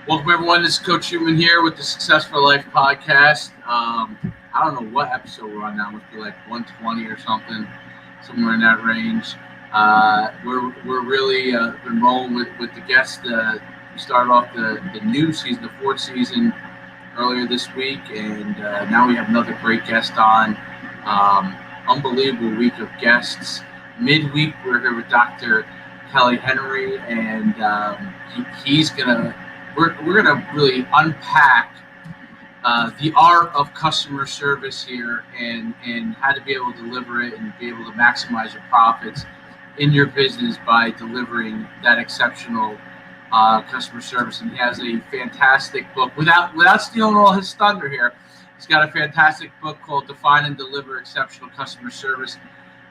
Welcome, everyone. This is Coach Schuman here with the Success for Life podcast. I don't know what episode we're on now. Must be like 120 or something, somewhere in that range. We're really been rolling with the guests. We started off the new season, the fourth season, earlier this week, and now we have another great guest on. Unbelievable week of guests. Midweek, we're here with Dr. Kelly Henry, and he's gonna. We're going to really unpack the art of customer service here and how to be able to deliver it and be able to maximize your profits in your business by delivering that exceptional customer service. And he has a fantastic book. Without stealing all his thunder here, he's got a fantastic book called Define and Deliver Exceptional Customer Service.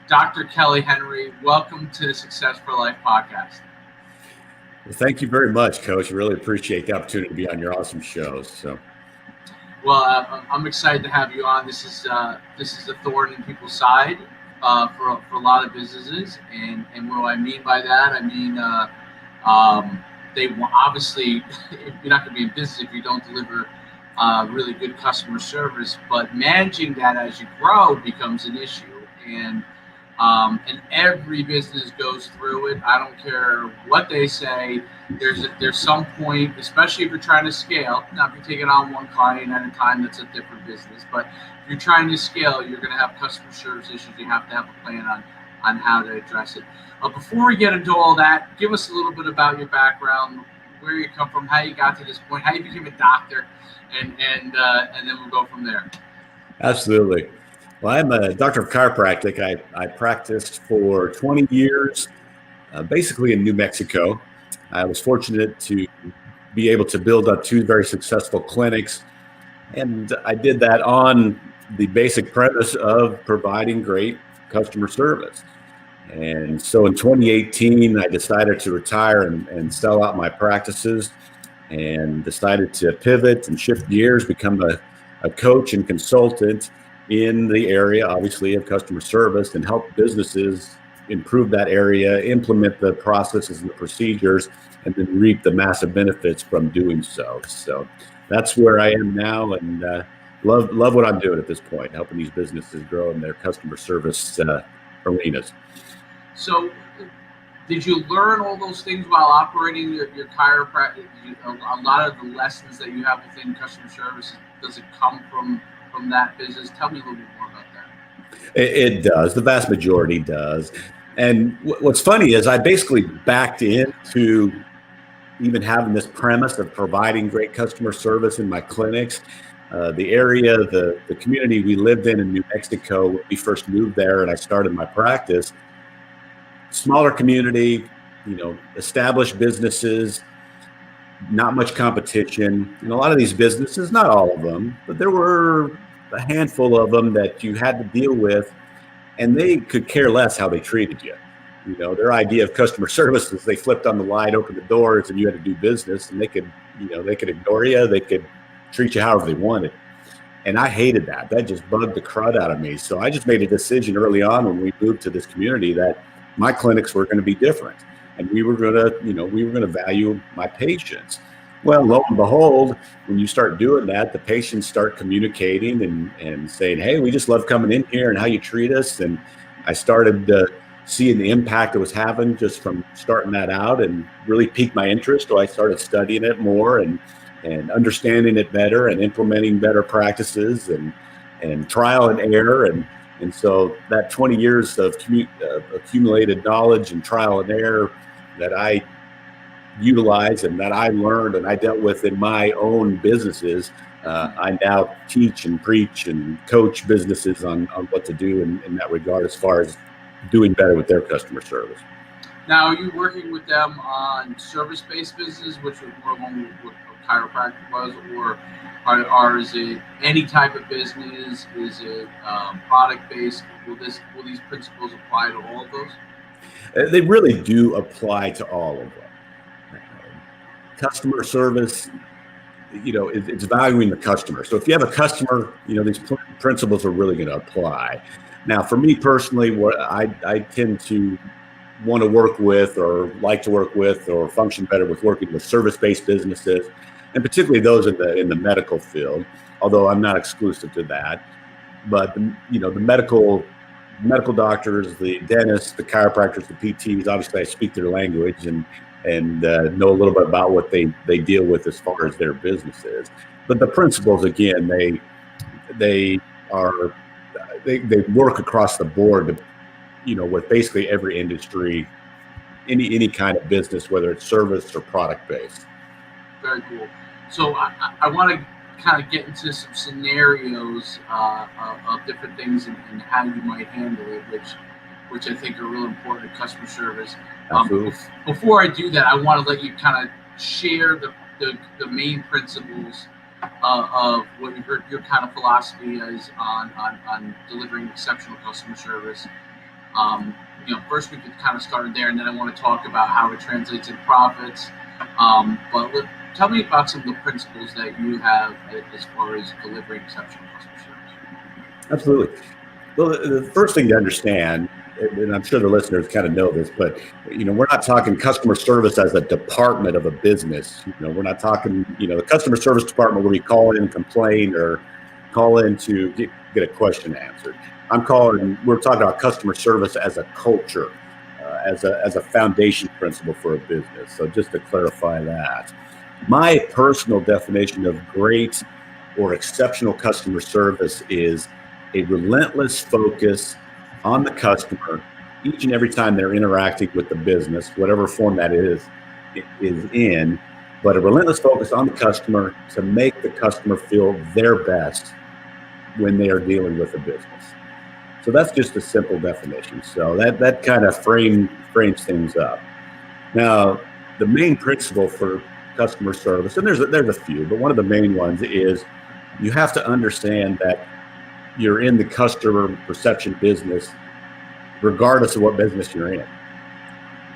Dr. Kelly Henry, welcome to the Success for Life podcast. Well, thank you very much, Coach. I really appreciate the opportunity to be on your awesome shows. Well, I'm excited to have you on. This is a thorn in people's side for a lot of businesses, and what do I mean by that? I mean they obviously you're not going to be in business if you don't deliver really good customer service, but managing that as you grow becomes an issue, and every business goes through it. I don't care what they say. There's some point, especially if you're trying to scale. Now, if you're taking on one client at a time, that's a different business. But if you're trying to scale, you're going to have customer service issues. You have to have a plan on how to address it. Before we get into all that, give us a little bit about your background, where you come from, how you got to this point, how you became a doctor, and then we'll go from there. Absolutely. Well, I'm a doctor of chiropractic. I practiced for 20 years, basically in New Mexico. I was fortunate to be able to build up two very successful clinics, and I did that on the basic premise of providing great customer service. And so in 2018, I decided to retire and sell out my practices, and decided to pivot and shift gears, become a coach and consultant in the area, obviously, of customer service, and help businesses improve that area, implement the processes and the procedures, and then reap the massive benefits from doing so. So that's where I am now, and love what I'm doing at this point, helping these businesses grow in their customer service arenas. So did you learn all those things while operating your chiropractic? A lot of the lessons that you have within customer service, does it come from that business? Tell me a little bit more about that. It does. The vast majority does. And what's funny is I basically backed into even having this premise of providing great customer service in my clinics. The area, the community we lived in New Mexico, when we first moved there and I started my practice, smaller community, established businesses, not much competition. And a lot of these businesses, not all of them, but there were a handful of them that you had to deal with, and they could care less how they treated you. Their idea of customer service is they flipped on the light, opened the doors, and you had to do business, and they could ignore you. They could treat you however they wanted. And I hated that. That just bugged the crud out of me. So I just made a decision early on when we moved to this community that my clinics were going to be different. And we were going to value my patients. Well, lo and behold, when you start doing that, the patients start communicating and saying, hey, we just love coming in here and how you treat us. And I started seeing the impact it was having just from starting that out, and really piqued my interest. So I started studying it more and understanding it better and implementing better practices and trial and error. And so that 20 years of accumulated knowledge and trial and error that I utilized and that I learned and I dealt with in my own businesses, I now teach and preach and coach businesses on what to do in that regard as far as doing better with their customer service. Now, are you working with them on service-based business, which was more along what chiropractic was, or is it any type of business? Is it product-based? Will these principles apply to all of those? They really do apply to all of them. Customer service, it's valuing the customer. So if you have a customer, these principles are really going to apply. Now, for me personally, what I tend to want to work with or like to work with or function better with working with service-based businesses. and particularly those in the medical field, although I'm not exclusive to that. But the medical doctors, the dentists, the chiropractors, the PTs, obviously I speak their language and know a little bit about what they deal with as far as their business is. But the principles, again, they work across the board, with basically every industry, any kind of business, whether it's service or product based. Very cool. So I want to kind of get into some scenarios of different things and how you might handle it, which I think are real important in customer service. Before I do that, I want to let you kind of share the main principles of what your kind of philosophy is on delivering exceptional customer service. First we could kind of start there, and then I want to talk about how it translates into profits. Tell me about some of the principles that you have as far as delivering exceptional customer service. Absolutely. Well, the first thing to understand, and I'm sure the listeners kind of know this, but we're not talking customer service as a department of a business. We're not talking the customer service department where we call in and complain or call in to get a question answered. We're talking about customer service as a culture, as a foundation principle for a business. So just to clarify that, my personal definition of great or exceptional customer service is a relentless focus on the customer each and every time they're interacting with the business, whatever form that is in, but a relentless focus on the customer to make the customer feel their best when they are dealing with the business. So that's just a simple definition. So that kind of frames things up. Now, the main principle for customer service, and there's a few, but one of the main ones is you have to understand that you're in the customer perception business regardless of what business you're in.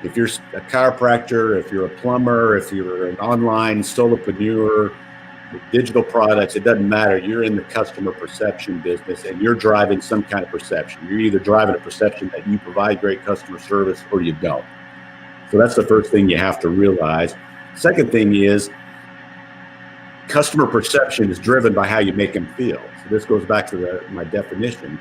If you're a chiropractor, if you're a plumber, if you're an online solopreneur, digital products, it doesn't matter. You're in the customer perception business and you're driving some kind of perception. You're either driving a perception that you provide great customer service or you don't. So that's the first thing you have to realize. Second thing is customer perception is driven by how you make them feel. So this goes back to my definition.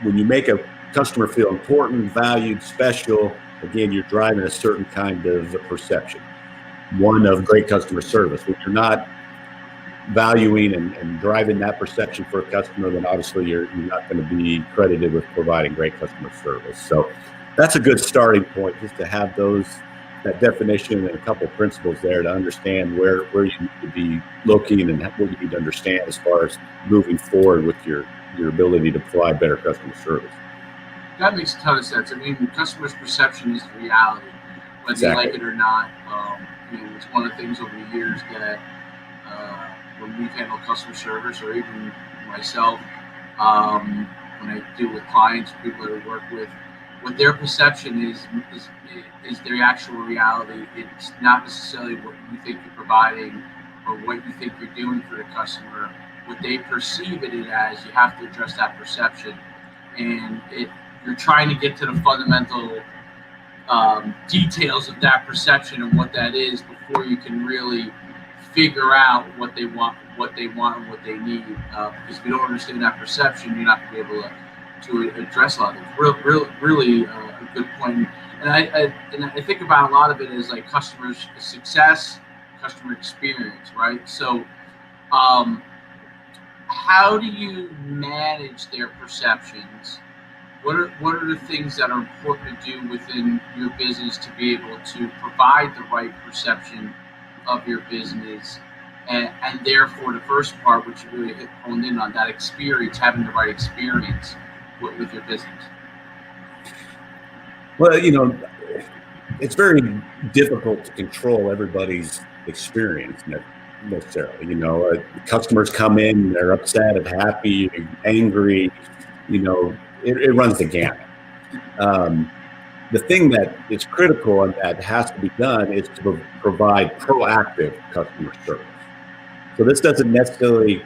When you make a customer feel important, valued, special, again, you're driving a certain kind of perception. One of great customer service. When you're not valuing and driving that perception for a customer, then obviously you're not going to be credited with providing great customer service. So that's a good starting point, just to have that definition and a couple of principles there to understand where you need to be looking and what you need to understand as far as moving forward with your ability to provide better customer service. That makes a ton of sense. I mean, customers' perception is the reality, whether Exactly. you like it or not. It's one of the things over the years that when we've handled customer service, or even myself, when I deal with clients, people that I work with, what their perception is their actual reality. It's not necessarily what you think you're providing or what you think you're doing for the customer. What they perceive it as, you have to address that perception. And you're trying to get to the fundamental details of that perception and what that is before you can really figure out what they want and what they need. Because if you don't understand that perception, you're not going to be able to address a lot of things. Really a good point. And I think about a lot of it as like customer success, customer experience, right? So how do you manage their perceptions? What are the things that are important to do within your business to be able to provide the right perception of your business, and therefore the first part, which you really honed in on, that experience, having the right experience with your business? Well, it's very difficult to control everybody's experience necessarily. Customers come in, they're upset, happy, angry, it runs the gamut. The thing that is critical and that has to be done is to provide proactive customer service. So this doesn't necessarily,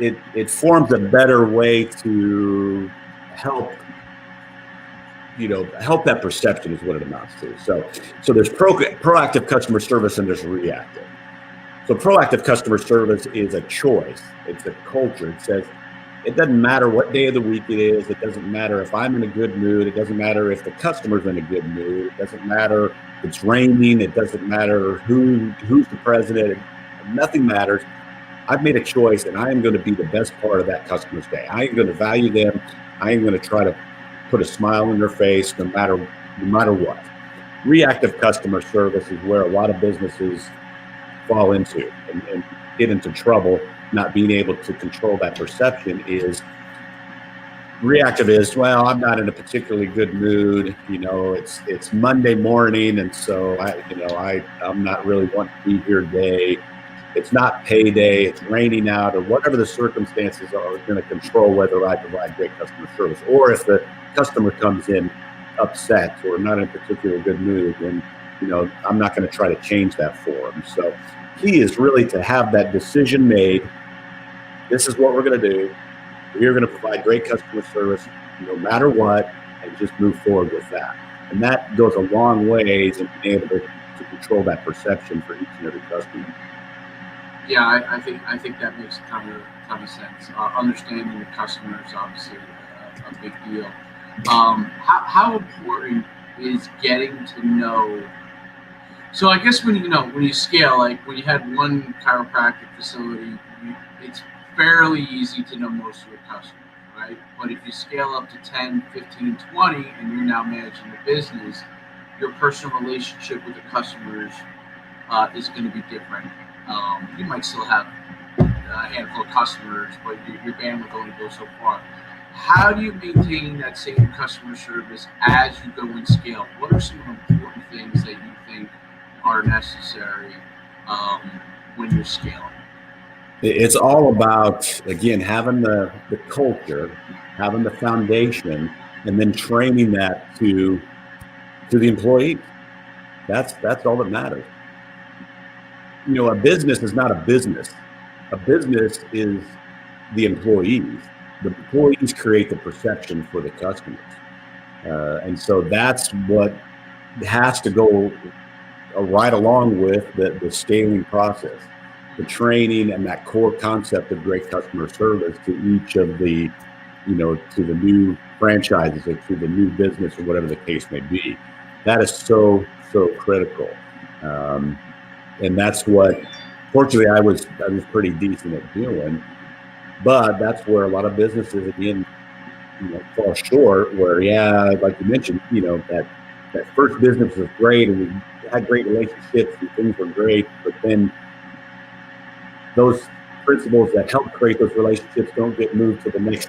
it forms a better way to help that perception is what it amounts to. So there's proactive customer service and there's reactive. So proactive customer service is a choice. It's a culture. It says it doesn't matter what day of the week it is. It doesn't matter if I'm in a good mood. It doesn't matter if the customer's in a good mood. It doesn't matter if it's raining. It doesn't matter who's the president. Nothing matters. I've made a choice, and I am going to be the best part of that customer's day. I am going to value them. I am going to try to put a smile on their face no matter what. Reactive customer service is where a lot of businesses fall into and get into trouble, not being able to control that perception. Is reactive is, well, I'm not in a particularly good mood. It's Monday morning, and so I'm not really wanting to be here today. It's not payday, it's raining out, or whatever the circumstances are going to control whether I provide great customer service. Or if the customer comes in upset or not in a particularly good mood, then I'm not going to try to change that for them. So key is really to have that decision made. This is what we're going to do. We're going to provide great customer service no matter what, and just move forward with that. And that goes a long ways in being able to control that perception for each and every customer. Yeah, I think that makes a ton of sense. Understanding the customer is obviously a big deal. How important is getting to know? So I guess when you scale, like when you had one chiropractic facility, it's fairly easy to know most of your customers, right? But if you scale up to 10, 15, 20, and you're now managing the business, your personal relationship with the customers is going to be different. You might still have a handful of customers, but your bandwidth only goes so far. How do you maintain that same customer service as you go and scale? What are some important things that you think are necessary when you're scaling? It's all about, again, having the culture, having the foundation, and then training that to the employees. That's all that matters. A business is not a business. A business is the employees. The employees create the perception for the customers. And so that's what has to go right along with the scaling process, the training and that core concept of great customer service to each of the, to the new franchises or to the new business or whatever the case may be. That is so critical. And that's what, fortunately, I was pretty decent at doing. But that's where a lot of businesses, again, fall short. Where, like you mentioned, that first business was great and we had great relationships and things were great. But then those principles that help create those relationships don't get moved to the next,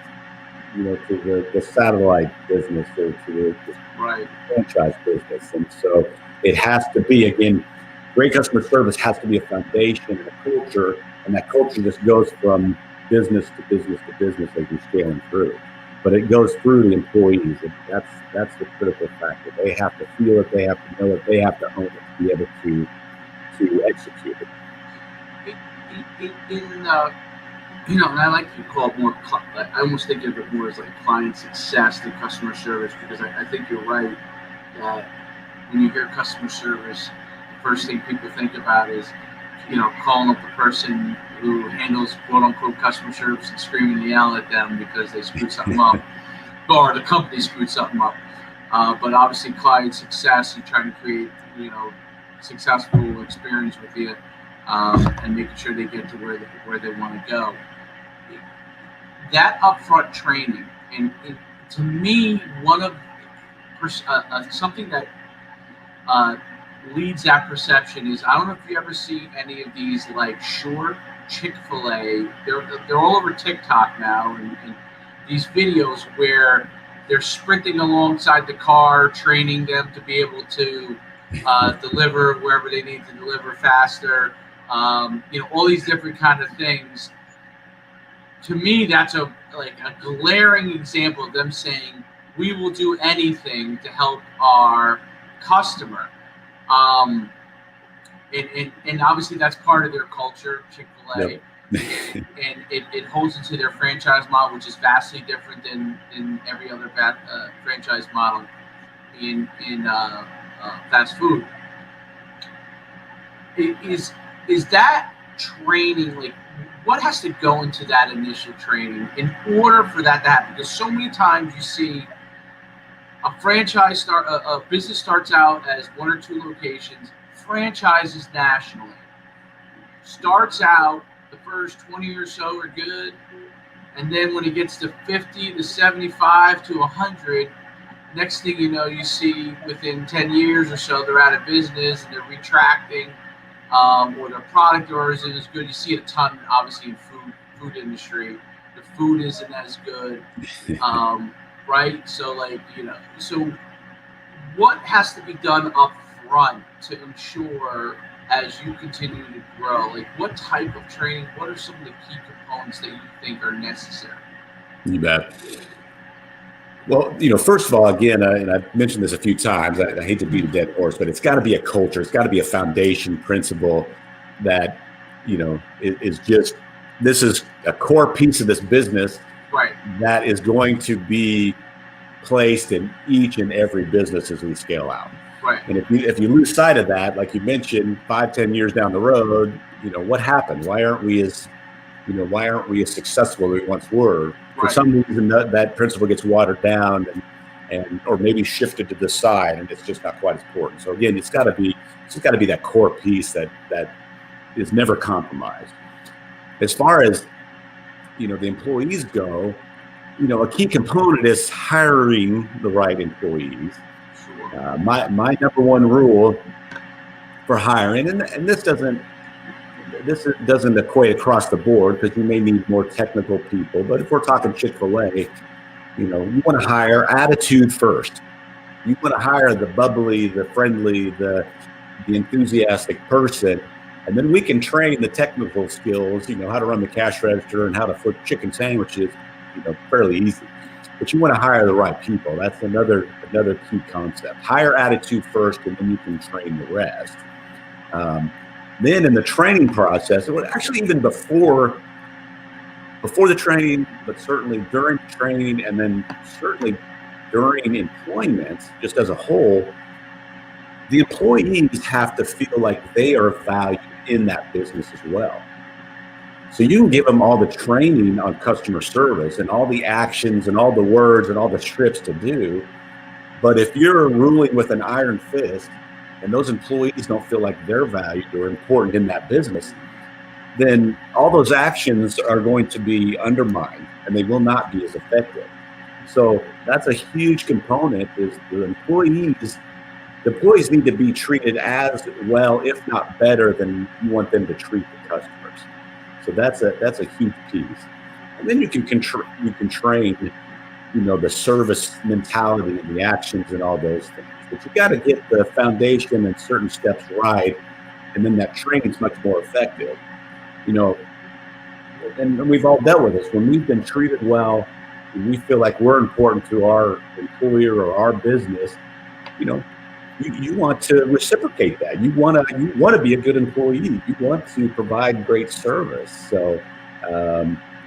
to the satellite business or to the franchise business. And so it has to be, again, great customer service has to be a foundation and a culture, and that culture just goes from business to business to business as you're scaling through. But it goes through the employees, and that's the critical factor. They have to feel it, they have to know it, they have to own it to be able to execute it. And I like to call it more. I almost think of it more as like client success than customer service, because I think you're right that when you hear customer service, first thing people think about is, calling up the person who handles quote unquote customer service and screaming and yelling at them because they screwed something up or the company screwed something up. But obviously client success, you're trying to create, successful experience with you and making sure they get to where they want to go. That upfront training, and to me, one of something that leads that perception is, I don't know if you ever see any of these like short Chick-fil-A. They're all over TikTok now, and these videos where they're sprinting alongside the car, training them to be able to deliver wherever they need to deliver faster. All these different kind of things. To me, that's a glaring example of them saying, we will do anything to help our customer. And obviously that's part of their culture, Chick-fil-A. Yep. and it holds into their franchise model, which is vastly different than every other franchise model in fast food. Is that training, like what has to go into that initial training in order for that to happen? Because so many times you see a business starts out as 1 or 2 locations, franchises nationally. Starts out, the first 20 or so are good, and then when it gets to 50 to 75 to 100, next thing you know, you see within 10 years or so, they're out of business and they're retracting, or their product or isn't as good. You see it a ton, obviously, in food industry. The food isn't as good, right? So, like, so what has to be done up front to ensure as you continue to grow? Like, what type of training, what are some of the key components that you think are necessary? You bet. Well, first of all, again, and I've mentioned this a few times, I hate to beat a dead horse, but it's got to be a culture. It's got to be a foundation principle that, is just, this is a core piece of this business, right, that is going to be placed in each and every business as we scale out. Right. And if you lose sight of that, like you mentioned, 5-10 years down the road, what happened? Why aren't we as successful as we once were? For Right. some reason, that principle gets watered down and or maybe shifted to the side, and it's just not quite as important. So again, it's got to be that core piece that is never compromised. As far as the employees go, a key component is hiring the right employees. My number one rule for hiring, and this doesn't equate across the board because you may need more technical people, but if we're talking Chick-fil-A, you want to hire attitude first. You want to hire the bubbly, the friendly, the enthusiastic person, and then we can train the technical skills, how to run the cash register and how to flip chicken sandwiches, fairly easy. But you want to hire the right people. That's another key concept. Hire attitude first, and then you can train the rest. Then in the training process, actually even before the training, but certainly during training, and then certainly during employment, just as a whole, the employees have to feel like they are valued in that business as well. So you can give them all the training on customer service and all the actions and all the words and all the scripts to do. But if you're ruling with an iron fist and those employees don't feel like they're valued or important in that business, then all those actions are going to be undermined and they will not be as effective. So that's a huge component, is the employees. The employees need to be treated as well, if not better, than you want them to treat the customers. So that's a huge piece. And then you can train, the service mentality and the actions and all those things. But you got to get the foundation and certain steps right, and then that training's much more effective. And we've all dealt with this. When we've been treated well, and we feel like we're important to our employer or our business, you want to reciprocate that. You want to be a good employee. You want to provide great service. So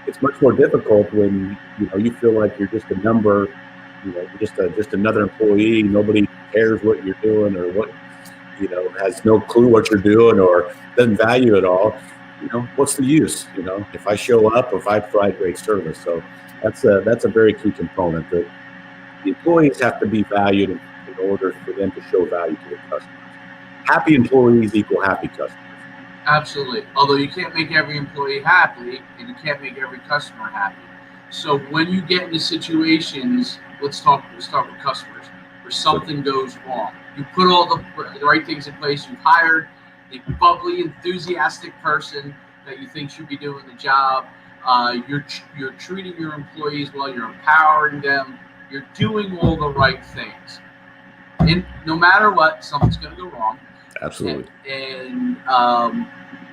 it's much more difficult when you feel like you're just a number. Just another employee. Nobody cares what you're doing, or what has no clue what you're doing, or doesn't value it all. What's the use? If I show up, or if I provide great service. So that's a very key component, that the employees have to be valued in order for them to show value to the customers. Happy employees equal happy customers. Absolutely. Although you can't make every employee happy, and you can't make every customer happy. So when you get into situations, let's talk with customers, where something goes wrong. You put all the right things in place. You've hired the bubbly, enthusiastic person that you think should be doing the job. You're treating your employees well. You're empowering them. You're doing all the right things. And no matter what, something's going to go wrong. Absolutely. And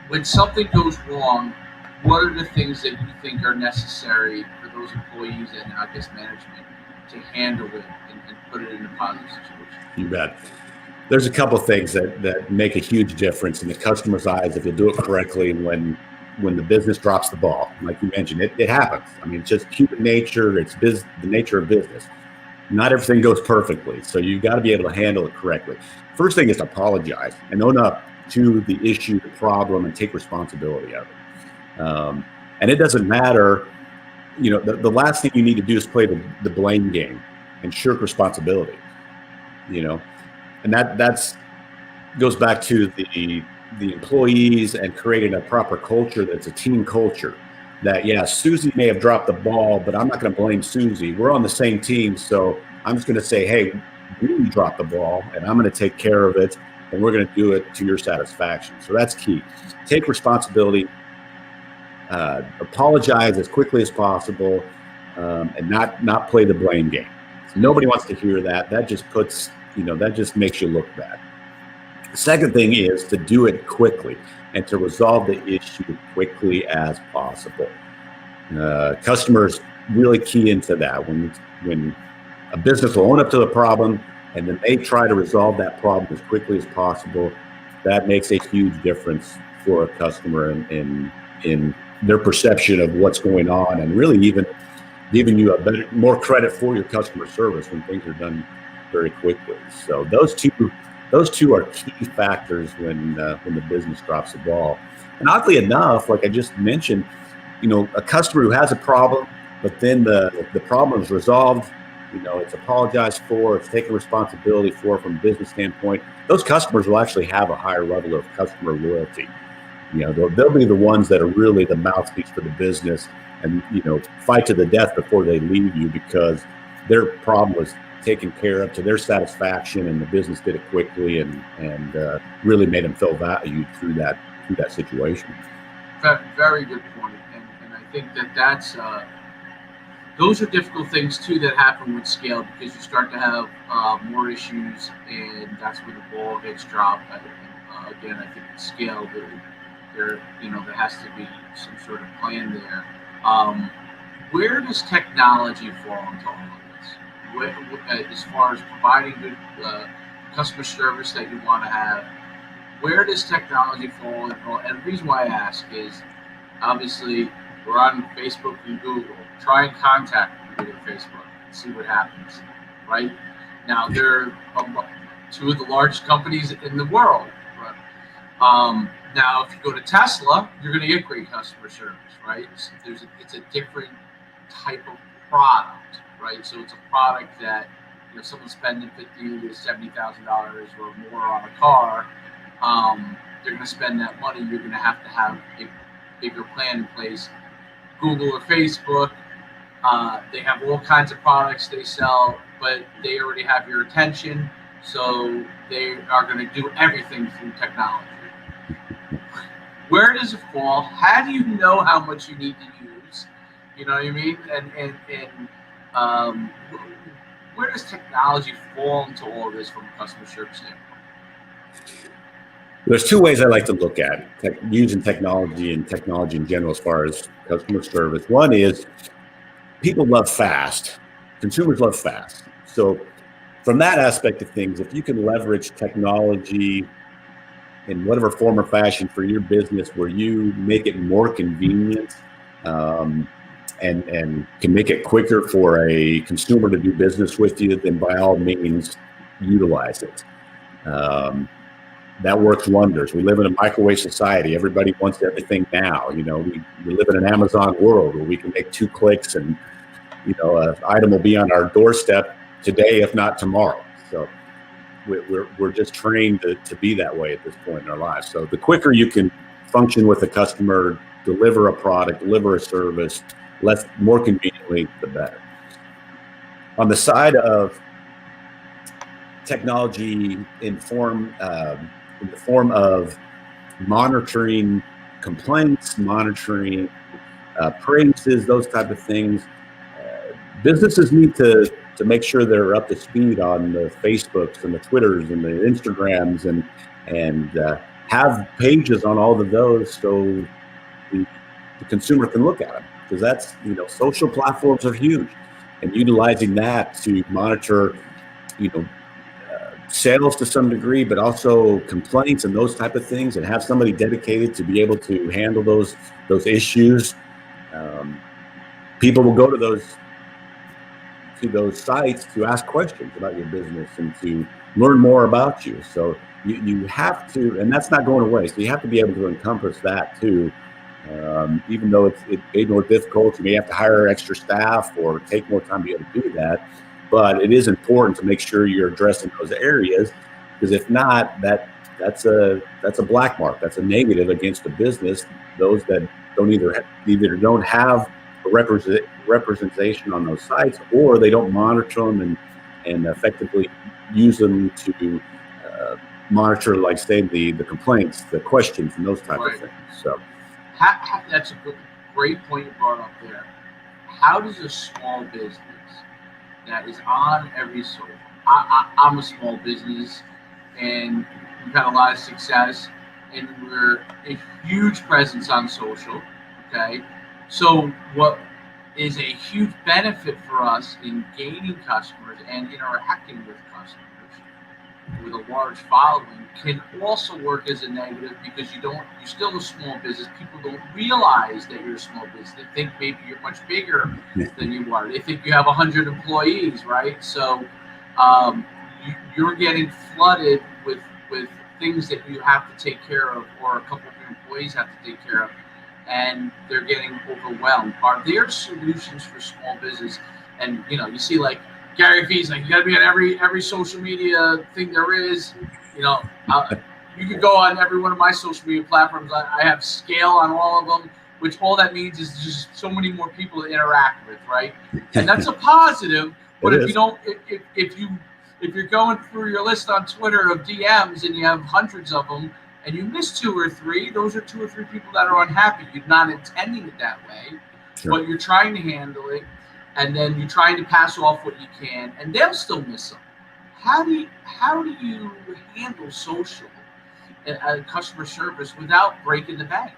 when something goes wrong, what are the things that you think are necessary for those employees and I guess management to handle it and put it in a positive situation? You bet. There's a couple of things that make a huge difference in the customer's eyes if you do it correctly when the business drops the ball. Like you mentioned, it happens. I mean, it's just human nature. It's the nature of business. Not everything goes perfectly, so you've got to be able to handle it correctly. First thing is to apologize and own up to the issue, the problem, and take responsibility of it. And it doesn't matter, the last thing you need to do is play the blame game and shirk responsibility, and that's goes back to the employees and creating a proper culture that's a team culture. That, yeah, Susie may have dropped the ball, but I'm not going to blame Susie. We're on the same team, so I'm just going to say, hey, we dropped the ball, and I'm going to take care of it, and we're going to do it to your satisfaction. So that's key. Take responsibility, apologize as quickly as possible, and not play the blame game. So nobody wants to hear that. That just puts, that just makes you look bad. The second thing is to do it quickly and to resolve the issue quickly as possible. Customers really key into that. When a business will own up to the problem and then they try to resolve that problem as quickly as possible, that makes a huge difference for a customer in their perception of what's going on, and really even giving you more credit for your customer service when things are done very quickly. So those two are key factors when the business drops the ball. And oddly enough, like I just mentioned, a customer who has a problem, but then the problem is resolved, it's apologized for, it's taken responsibility for from a business standpoint, those customers will actually have a higher level of customer loyalty. They'll be the ones that are really the mouthpiece for the business and, fight to the death before they leave you because their problem was taken care of to their satisfaction, and the business did it quickly and really made them feel valued through that situation. Very good point. And I think that's those are difficult things too that happen with scale, because you start to have more issues, and that's where the ball gets dropped. Again, I think with scale, there has to be some sort of plan there. Where does technology fall into all of this? As far as providing good customer service that you want to have, where does technology fall? And the reason why I ask is, obviously, we're on Facebook and Google. Try and contact Google and Facebook and see what happens, right? Now, they're two of the largest companies in the world. Right? Now, if you go to Tesla, you're going to get great customer service, right? So it's a different type of product, right? So it's a product that, someone's spending $50,000 to $70,000 or more on a car, they're going to spend that money. You're going to have a bigger plan in place. Google or Facebook, they have all kinds of products they sell, but they already have your attention, so they are going to do everything through technology. Where does it fall? How do you know how much you need to use? You know what I mean? And where does technology fall into all of this from a customer service standpoint? There's two ways I like to look at using technology and technology in general as far as customer service. One is people love fast. Consumers love fast. So from that aspect of things, if you can leverage technology in whatever form or fashion for your business where you make it more convenient and can make it quicker for a consumer to do business with you, then by all means, utilize it. That works wonders. We live in a microwave society. Everybody wants everything now. We live in an Amazon world where we can make 2 clicks and, an item will be on our doorstep today, if not tomorrow. So we're just trained to be that way at this point in our lives. So the quicker you can function with a customer, deliver a product, deliver a service, more conveniently, the better. On the side of technology in the form of monitoring complaints, monitoring praises, those type of things, businesses need to make sure they're up to speed on the Facebooks and the Twitters and the Instagrams and have pages on all of those so the consumer can look at them, because that's, social platforms are huge, and utilizing that to monitor, sales to some degree, but also complaints and those type of things, and have somebody dedicated to be able to handle those issues. People will go to those sites to ask questions about your business and to learn more about you. So you have to, and that's not going away. So you have to be able to encompass that too. Even though it's may be more difficult, you may have to hire extra staff or take more time to be able to do that. But it is important to make sure you're addressing those areas, because if not, that's a black mark. That's a negative against the business. Those that don't either don't have a representation on those sites, or they don't monitor them and effectively use them to monitor, like say the complaints, the questions, and those type of things. So that's a great point you brought up there. How does a small business that is on every social, I'm a small business and we've had a lot of success and we're a huge presence on social, okay? So what is a huge benefit for us in gaining customers and interacting with customers with a large following can also work as a negative, because you're still a small business. People don't realize that you're a small business. They think maybe you're much bigger than you are. They think you have 100 employees, right? So you're getting flooded with things that you have to take care of, or a couple of your employees have to take care of, and they're getting overwhelmed. Are there solutions for small business? And you see like Gary Vee's like, you got to be on every social media thing there is. You could go on every one of my social media platforms. I have scale on all of them, which all that means is just so many more people to interact with, right? And that's a positive. But if you're going through your list on Twitter of DMs and you have hundreds of them, and you miss 2 or 3, those are 2 or 3 people that are unhappy. You're not intending it that way, Sure. But you're trying to handle it, and then you're trying to pass off what you can, and they'll still miss them. How do you handle social customer service without breaking the bank?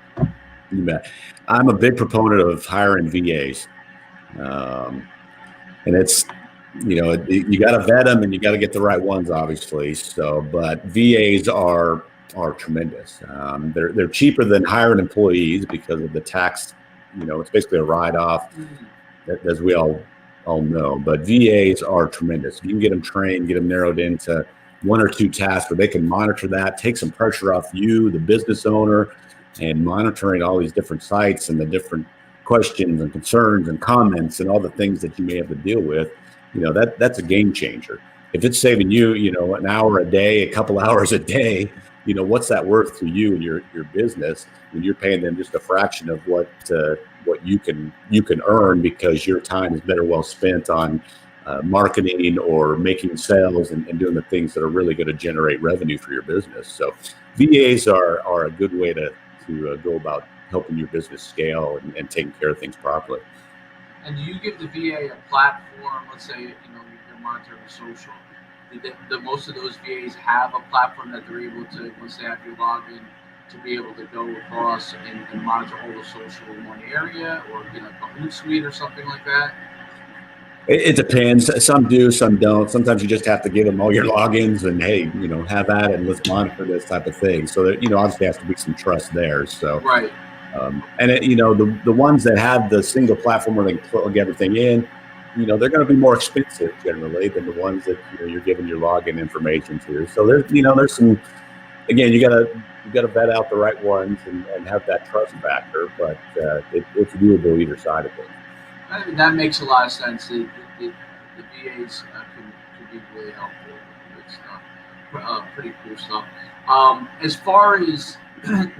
You bet. I'm a big proponent of hiring VAs, and it's you got to vet them and you got to get the right ones, obviously. So, but VAs are tremendous. They're cheaper than hiring employees because of the tax. It's basically a write-off, as we all know. But VAs are tremendous. You can get them trained, get them narrowed into 1 or 2 tasks where they can monitor that, take some pressure off you, the business owner, and monitoring all these different sites and the different questions and concerns and comments and all the things that you may have to deal with. That's a game changer. If it's saving you, an hour a day, a couple hours a day, what's that worth to you and your business when you're paying them just a fraction of what you can earn, because your time is better well spent on marketing or making sales and doing the things that are really going to generate revenue for your business. So VAs are a good way to go about helping your business scale and taking care of things properly. And do you give the VA a platform? Let's say you're monitoring social. Do most of those VAs have a platform that they're able to, once they have your login, to be able to go across and monitor all the social in one area, or a Hootsuite or something like that? It depends. Some do, some don't. Sometimes you just have to give them all your logins and, hey, have at it and let's monitor this type of thing. So that, obviously has to be some trust there. So right. And the ones that have the single platform where they can plug everything in, they're going to be more expensive generally than the ones that you're giving your login information to. So there's some, again, you got to vet out the right ones and have that trust factor, but it's doable either side of it. I mean, that makes a lot of sense. The VAs can be really helpful. It's pretty cool stuff. As far as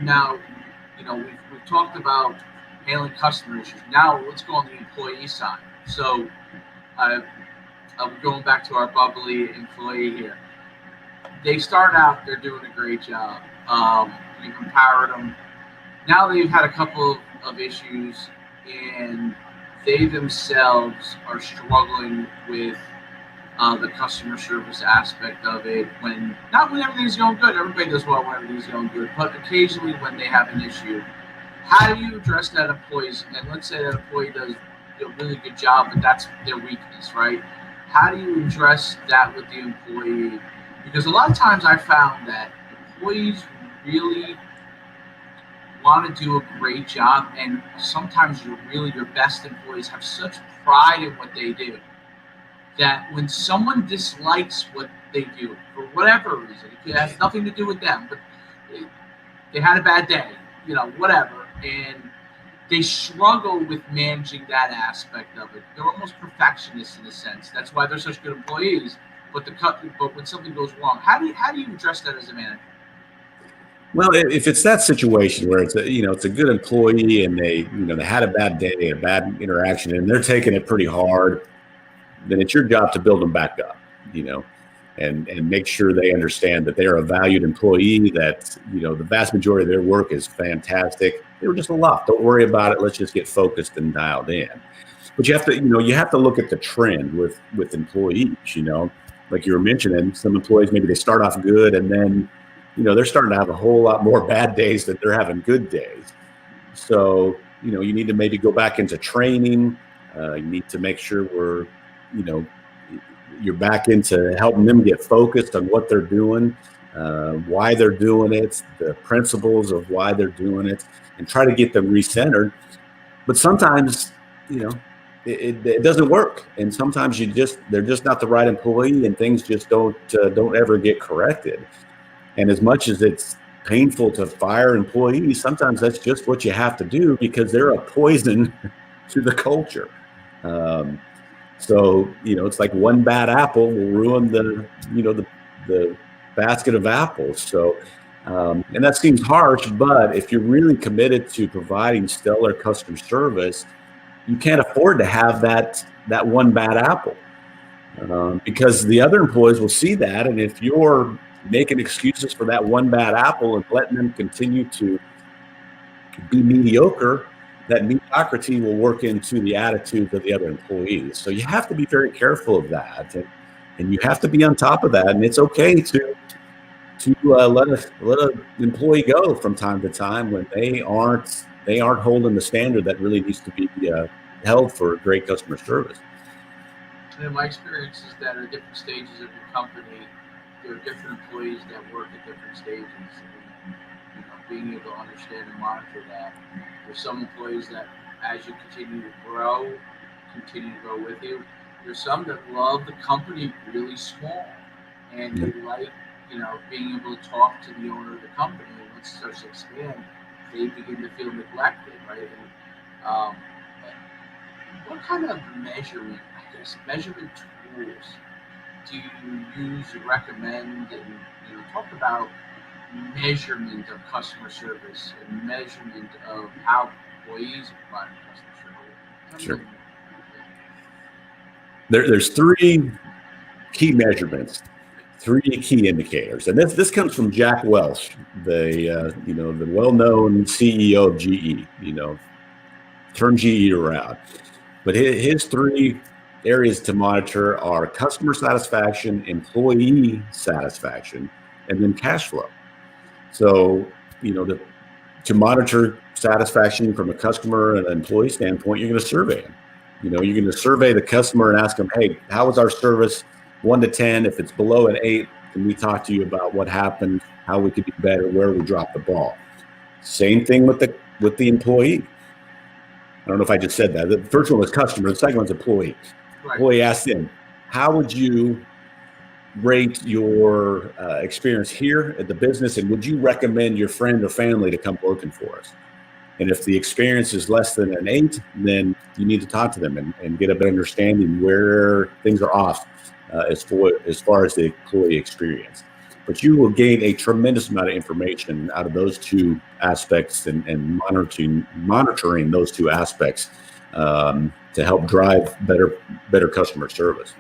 now, we've talked about handling customer issues. Now let's go on the employee side. So I'm going back to our bubbly employee here. They start out, they're doing a great job. You've empowered them. Now they've had a couple of issues, and they themselves are struggling with the customer service aspect of it. Not when everything's going good. Everybody does well when everything's going good, but occasionally when they have an issue. How do you address that employee? And let's say that employee does a really good job, but that's their weakness, right? How do you address that with the employee? Because a lot of times I found that employees really want to do a great job, and sometimes your best employees have such pride in what they do that when someone dislikes what they do for whatever reason, it has nothing to do with them, but they had a bad day, whatever, and they struggle with managing that aspect of it. They're almost perfectionists in a sense. That's why they're such good employees. But when something goes wrong, how do you address that as a manager? Well, if it's that situation where it's a good employee and they had a bad day, a bad interaction, and they're taking it pretty hard, then it's your job to build them back up, and make sure they understand that they're a valued employee, that, the vast majority of their work is fantastic. They were just a lot. Don't worry about it. Let's just get focused and dialed in. But you have to look at the trend with employees, like you were mentioning, some employees, maybe they start off good and then, they're starting to have a whole lot more bad days than they're having good days. So, you need to maybe go back into training. You need to make sure you're back into helping them get focused on what they're doing, why they're doing it, the principles of why they're doing it, and try to get them recentered. But sometimes, it doesn't work, and sometimes they're just not the right employee, and things just don't ever get corrected. And as much as it's painful to fire employees, sometimes that's just what you have to do because they're a poison to the culture. So, it's like one bad apple will ruin the basket of apples. So, and that seems harsh, but if you're really committed to providing stellar customer service, you can't afford to have that one bad apple, because the other employees will see that. And if you're making excuses for that one bad apple and letting them continue to be mediocre, that mediocrity will work into the attitudes of the other employees. So you have to be very careful of that, and you have to be on top of that. And it's okay to let an employee go from time to time when they aren't holding the standard that really needs to be held for great customer service. And my experience is that at different stages of your company, there are different employees that work at different stages. And, being able to understand and monitor that. There's some employees that, as you continue to grow with you. There's some that love the company really small, and they like, being able to talk to the owner of the company. And once it starts to expand, they begin to feel neglected, right? And what kind of measurement tools do you use or recommend? And talk about measurement of customer service and measurement of how employees provide customer service. Sure. There's three key measurements, three key indicators, and this comes from Jack Welch, the well-known CEO of GE. Turned GE around, but his three areas to monitor are customer satisfaction, employee satisfaction, and then cash flow. So, to monitor satisfaction from a customer and an employee standpoint, you're going to survey them. You're going to survey the customer and ask them, hey, how was our service 1 to 10? If it's below an 8, can we talk to you about what happened, how we could be better, where we dropped the ball? Same thing with the employee. I don't know if I just said that. The first one was customer. The second one's employee. Right. Employee asked them, how would you rate your experience here at the business, and would you recommend your friend or family to come working for us? And if the experience is less than an 8, then you need to talk to them and get a better understanding where things are off as far as the employee experience. But you will gain a tremendous amount of information out of those two aspects and monitoring those two aspects to help drive better customer service.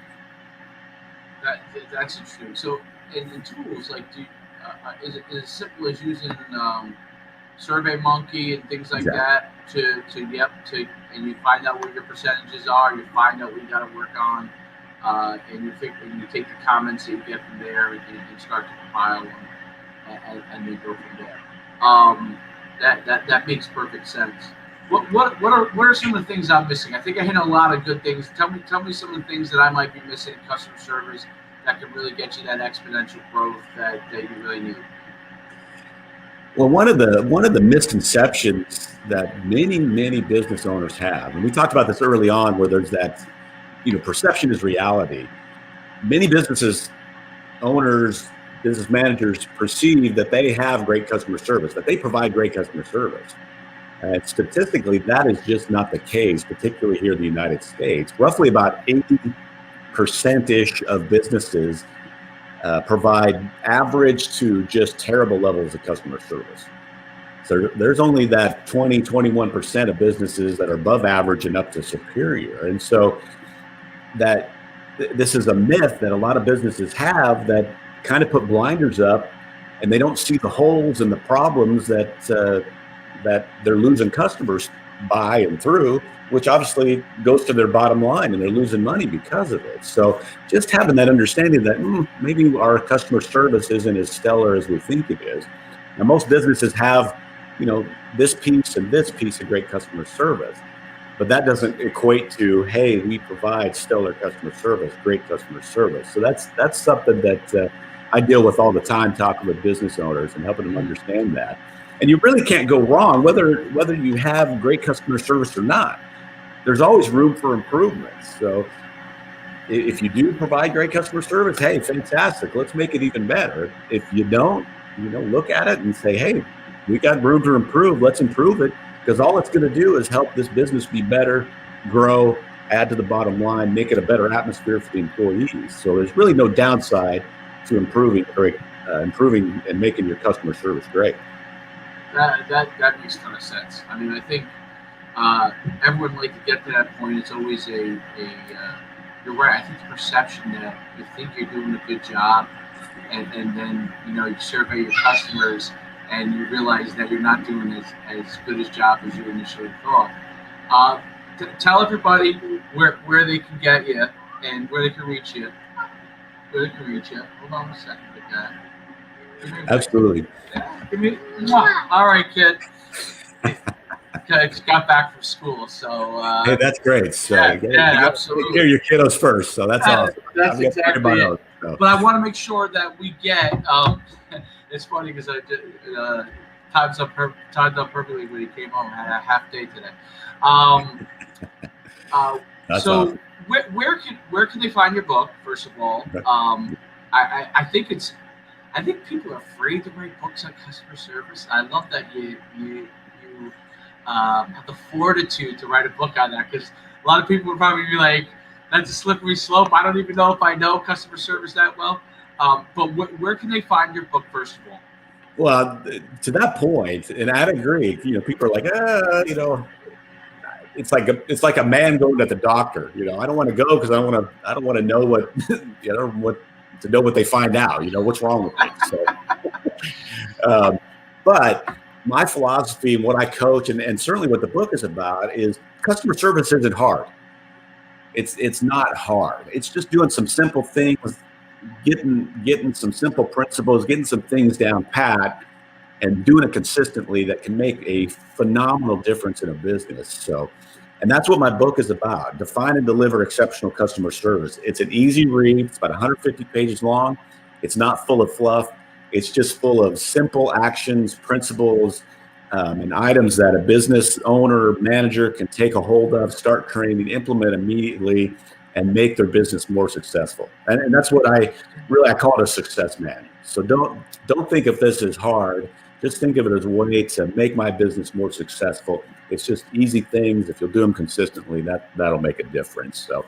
That's interesting. So, in the tools, like, is it as simple as using SurveyMonkey and things like that to and you find out what your percentages are, you find out what you got to work on, and you take the comments that you get from there and start to compile them, and then go from there. That makes perfect sense. What are some of the things I'm missing? I think I hit a lot of good things. Tell me some of the things that I might be missing in customer service that can really get you that exponential growth that you really need. Well, one of the misconceptions that many business owners have, and we talked about this early on, where there's that perception is reality. Many businesses owners, business managers perceive that they have great customer service, that they provide great customer service. And statistically, that is just not the case, particularly here in the United States. Roughly about 80%-ish of businesses provide average to just terrible levels of customer service. So there's only that 20-21% of businesses that are above average and up to superior. And so that this is a myth that a lot of businesses have that kind of put blinders up, and they don't see the holes and the problems that they're losing customers by and through, which obviously goes to their bottom line, and they're losing money because of it. So just having that understanding that maybe our customer service isn't as stellar as we think it is. Now, most businesses have, this piece and this piece of great customer service, but that doesn't equate to, hey, we provide stellar customer service, great customer service. So that's something that I deal with all the time, talking with business owners and helping them understand that. And you really can't go wrong whether you have great customer service or not. There's always room for improvement. So if you do provide great customer service, hey, fantastic. Let's make it even better. If you don't, look at it and say, hey, we got room to improve. Let's improve it, because all it's going to do is help this business be better, grow, add to the bottom line, make it a better atmosphere for the employees. So there's really no downside to improving and making your customer service great. That makes a ton of sense. I mean, I think everyone would like to get to that point. It's always you're right. I think the perception that you think you're doing a good job, and then you survey your customers and you realize that you're not doing as good a job as you initially thought. Tell everybody where they can get you and where they can reach you. Hold on a second, guy. Absolutely. All right, kid. Just got back from school, so. Hey, that's great. So absolutely. Take care of your kiddos first, so that's awesome. That's exactly it. But I want to make sure that we get. It's funny because I did timed up perfectly when he came home. I had a half day today. So awesome. Where can they find your book? First of all, I think people are afraid to write books on customer service. I love that you have the fortitude to write a book on that, because a lot of people would probably be like, that's a slippery slope. I don't even know if I know customer service that well. But where can they find your book, first of all? Well, to that point, and I'd agree, people are like, it's like a man going to the doctor. I don't want to go because I don't want to know what, to know what they find out, what's wrong with me. So, but my philosophy and what I coach, and certainly what the book is about, is customer service isn't hard. It's not hard. It's just doing some simple things, getting some simple principles, getting some things down pat, and doing it consistently that can make a phenomenal difference in a business. So, and that's what my book is about: define and deliver exceptional customer service. It's an easy read. It's about 150 pages long. It's not full of fluff. It's just full of simple actions, principles, and items that a business owner, manager can take a hold of, start training, implement immediately, and make their business more successful. And that's what I call it, a success manual. So don't think of this as hard. Just think of it as a way to make my business more successful. It's just easy things. If you'll do them consistently, that'll make a difference. So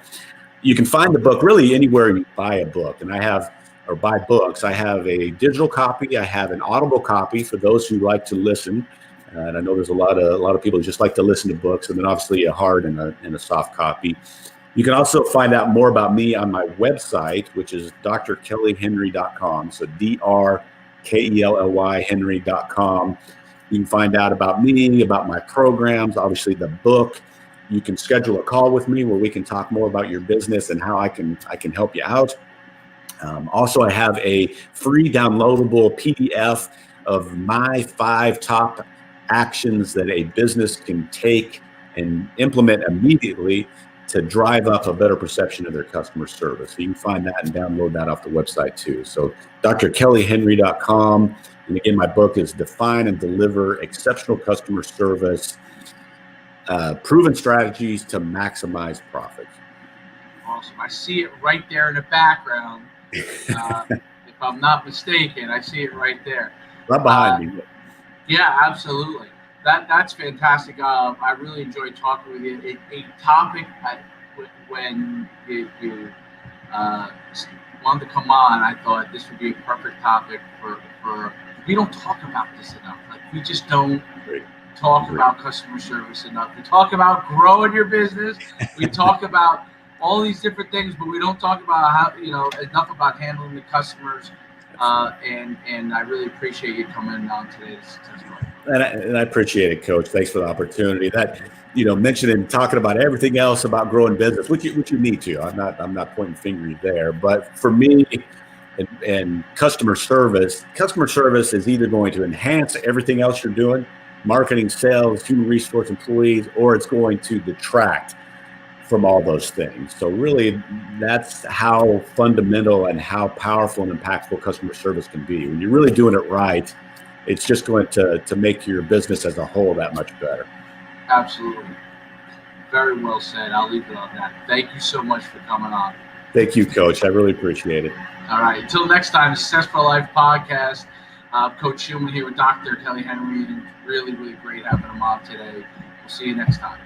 you can find the book really anywhere you buy a book. And buy books. I have a digital copy. I have an audible copy for those who like to listen. And I know there's a lot of people who just like to listen to books, and then obviously a hard and a soft copy. You can also find out more about me on my website, which is drkellyhenry.com. So DRKELLY Henry.com. You can find out about me, about my programs, obviously the book. You can schedule a call with me where we can talk more about your business and how I can help you out. Also, I have a free downloadable PDF of my 5 top actions that a business can take and implement immediately to drive up a better perception of their customer service. So you can find that and download that off the website too. So drkellyhenry.com. And again, my book is Define and Deliver Exceptional Customer Service, Proven Strategies to Maximize Profits. awesome. I see it right there in the background. If I'm not mistaken, I see it right there. Right behind me. Yeah, absolutely. That's fantastic. I really enjoyed talking with you. A topic when you wanted to come on, I thought this would be a perfect topic for. We don't talk about this enough. Like we just don't talk about customer service enough. We talk about growing your business. We talk about all these different things, but we don't talk about how enough about handling the customers. And I really appreciate you coming on today to Successful. And I appreciate it, Coach. Thanks for the opportunity. That mentioning talking about everything else about growing business, which you need to. I'm not pointing fingers there, but for me, and customer service is either going to enhance everything else you're doing, marketing, sales, human resource, employees, or it's going to detract from all those things. So really, that's how fundamental and how powerful and impactful customer service can be. When you're really doing it right, it's just going to make your business as a whole that much better. Absolutely. Very well said. I'll leave it on that. Thank you so much for coming on. Thank you, Coach. I really appreciate it. All right. Until next time, Successful Life Podcast. Coach Schuman here with Dr. Kelly Henry. And really, really great having him on today. We'll see you next time.